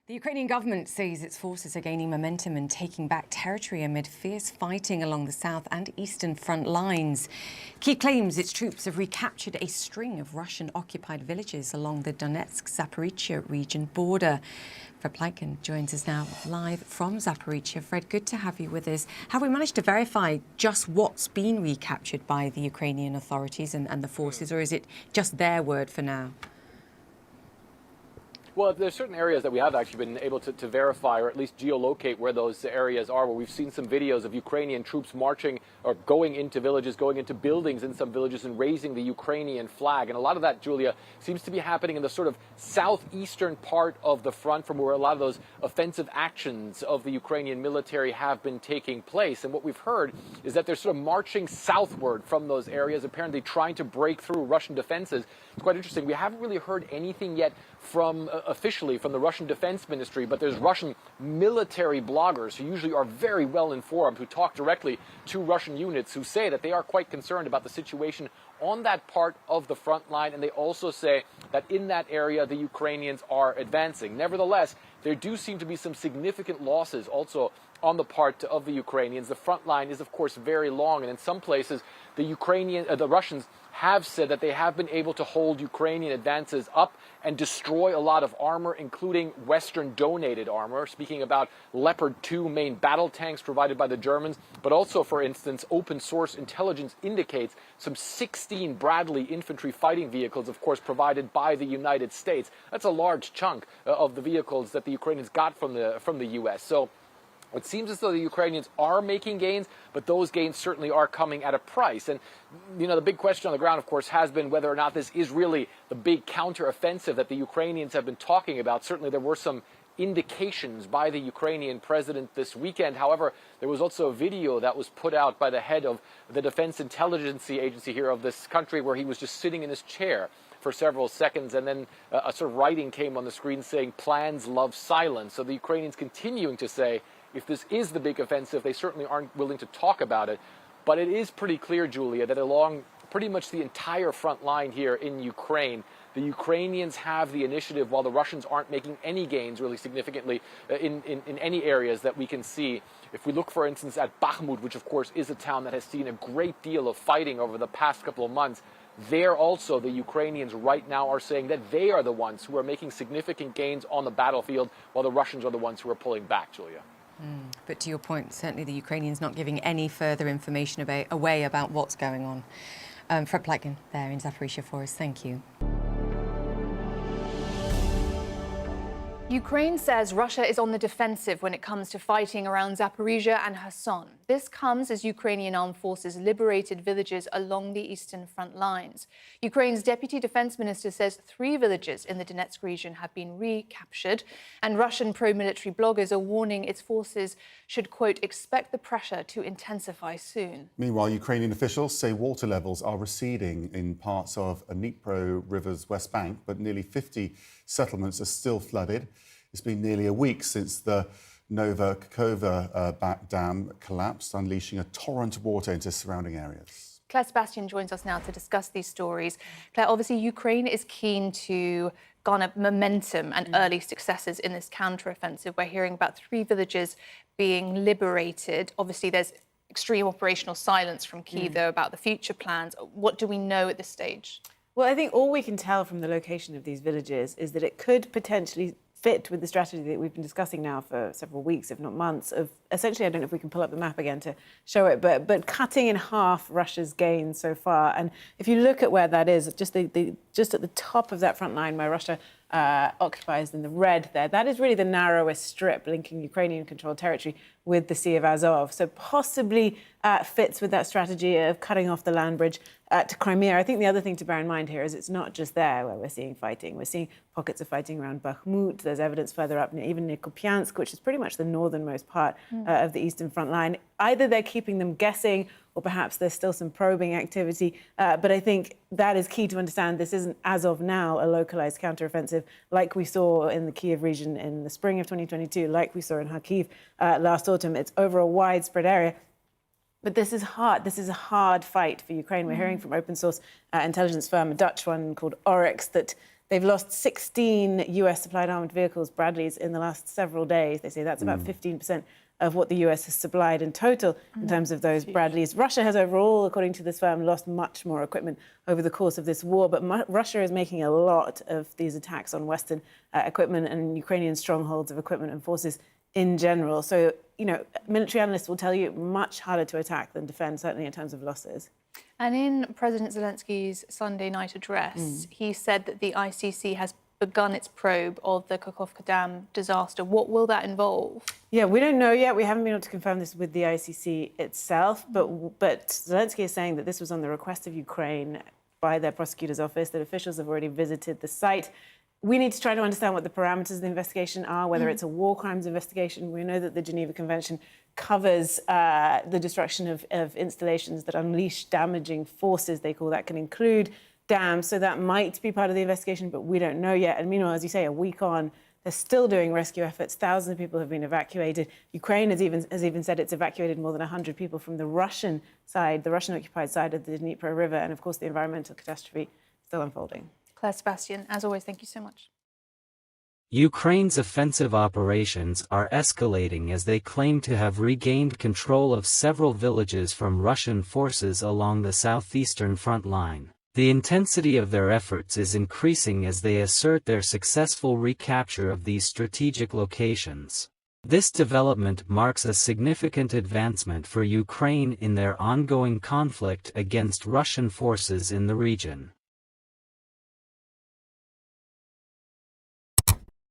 The Ukrainian government says its forces are gaining momentum and taking back territory amid fierce fighting along the south and eastern front lines. Kyiv claims its troops have recaptured a string of Russian-occupied villages along the Donetsk-Zaporizhzhia region border. Fred Pleitgen joins us now live from Zaporizhzhia. Fred, good to have you with us. Have we managed to verify just what's been recaptured by the Ukrainian authorities and the forces, or is it just their word for now? Well, there's certain areas that we have actually been able to verify or at least geolocate where those areas are, where we've seen some videos of Ukrainian troops marching or going into villages, going into buildings in some villages and raising the Ukrainian flag. And a lot of that, Julia, seems to be happening in the sort of southeastern part of the front, from where a lot of those offensive actions of the Ukrainian military have been taking place. And what we've heard is that they're sort of marching southward from those areas, apparently trying to break through Russian defenses. It's quite interesting. We haven't really heard anything yet from officially from the Russian Defense Ministry, but there's Russian military bloggers who usually are very well informed, who talk directly to Russian units, who say that they are quite concerned about the situation on that part of the front line, and they also say that in that area the Ukrainians are advancing. Nevertheless, there do seem to be some significant losses also on the part of the Ukrainians. The front line is, of course, very long, and in some places the Russians have said that they have been able to hold Ukrainian advances up and destroy a lot of armor, including Western donated armor, speaking about Leopard 2 main battle tanks provided by the Germans, but also, for instance, open source intelligence indicates some 16 Bradley infantry fighting vehicles, of course, provided by the United States. That's a large chunk of the vehicles that the Ukrainians got from the U.S. So it seems as though the Ukrainians are making gains, but those gains certainly are coming at a price. And, you know, the big question on the ground, of course, has been whether or not this is really the big counteroffensive that the Ukrainians have been talking about. Certainly there were some indications by the Ukrainian president this weekend. However, there was also a video that was put out by the head of the Defense Intelligence Agency here of this country, where he was just sitting in his chair for several seconds, and then a sort of writing came on the screen saying, "Plans love silence." So the Ukrainians continuing to say, if this is the big offensive, they certainly aren't willing to talk about it. But it is pretty clear, Julia, that along pretty much the entire front line here in Ukraine, the Ukrainians have the initiative, while the Russians aren't making any gains really significantly in any areas that we can see. If we look, for instance, at Bakhmut, which of course is a town that has seen a great deal of fighting over the past couple of months, there also the Ukrainians right now are saying that they are the ones who are making significant gains on the battlefield, while the Russians are the ones who are pulling back, Julia. But to your point, certainly the Ukrainians not giving any further information away about what's going on. Fred Pleitgen there in Zaporizhzhia for us. Thank you. Ukraine says Russia is on the defensive when it comes to fighting around Zaporizhzhia and Kherson. This comes as Ukrainian armed forces liberated villages along the eastern front lines. Ukraine's deputy defense minister says 3 villages in the Donetsk region have been recaptured, and Russian pro-military bloggers are warning its forces should, quote, expect the pressure to intensify soon. Meanwhile, Ukrainian officials say water levels are receding in parts of Dnipro River's west bank, but nearly 50 settlements are still flooded. It's been nearly a week since the Nova Kakhovka dam collapsed, unleashing a torrent of water into surrounding areas. Claire Sebastian joins us now to discuss these stories. Claire, obviously Ukraine is keen to garner momentum and early successes in this counteroffensive. We're hearing about 3 villages being liberated. Obviously there's extreme operational silence from Kyiv, though, about the future plans. What do we know at this stage? Well, I think all we can tell from the location of these villages is that it could potentially fit with the strategy that we've been discussing now for several weeks, if not months, of essentially, I don't know if we can pull up the map again to show it, but cutting in half Russia's gains so far. And if you look at where that is, just at the top of that front line where Russia occupies in the red there, that is really the narrowest strip linking Ukrainian-controlled territory with the Sea of Azov. So possibly fits with that strategy of cutting off the land bridge to Crimea. I think the other thing to bear in mind here is it's not just there where we're seeing fighting. We're seeing pockets of fighting around Bakhmut. There's evidence further up, even near Kupiansk, which is pretty much the northernmost part of the eastern front line. Either they're keeping them guessing, or perhaps there's still some probing activity. But I think that is key to understand. This isn't, as of now, a localized counteroffensive like we saw in the Kyiv region in the spring of 2022, like we saw in Kharkiv last autumn. It's over a widespread area. But this is hard. This is a hard fight for Ukraine. We're hearing from open source intelligence firm, a Dutch one called Oryx, that They've lost 16 US-supplied armoured vehicles, Bradleys, in the last several days. They say that's about 15% of what the US has supplied in total in terms of those Bradleys. Russia has overall, according to this firm, lost much more equipment over the course of this war, but Russia is making a lot of these attacks on Western equipment and Ukrainian strongholds of equipment and forces in general. So, you know, military analysts will tell you much harder to attack than defend, certainly in terms of losses. And in President Zelensky's Sunday night address, he said that the ICC has begun its probe of the Kakhovka Dam disaster. What will that involve? Yeah, we don't know yet. We haven't been able to confirm this with the ICC itself, but Zelensky is saying that this was on the request of Ukraine by their prosecutor's office, that officials have already visited the site. We need to try to understand what the parameters of the investigation are, whether it's a war crimes investigation. We know that the Geneva Convention covers the destruction of installations that unleash damaging forces, they call that, can include dams. So that might be part of the investigation, but we don't know yet. And meanwhile, as you say, a week on, they're still doing rescue efforts. Thousands of people have been evacuated. Ukraine has even said it's evacuated more than 100 people from the Russian side, the Russian-occupied side of the Dnieper River. And of course, the environmental catastrophe still unfolding. Claire Sebastian, as always, thank you so much. Ukraine's offensive operations are escalating as they claim to have regained control of several villages from Russian forces along the southeastern front line. The intensity of their efforts is increasing as they assert their successful recapture of these strategic locations. This development marks a significant advancement for Ukraine in their ongoing conflict against Russian forces in the region.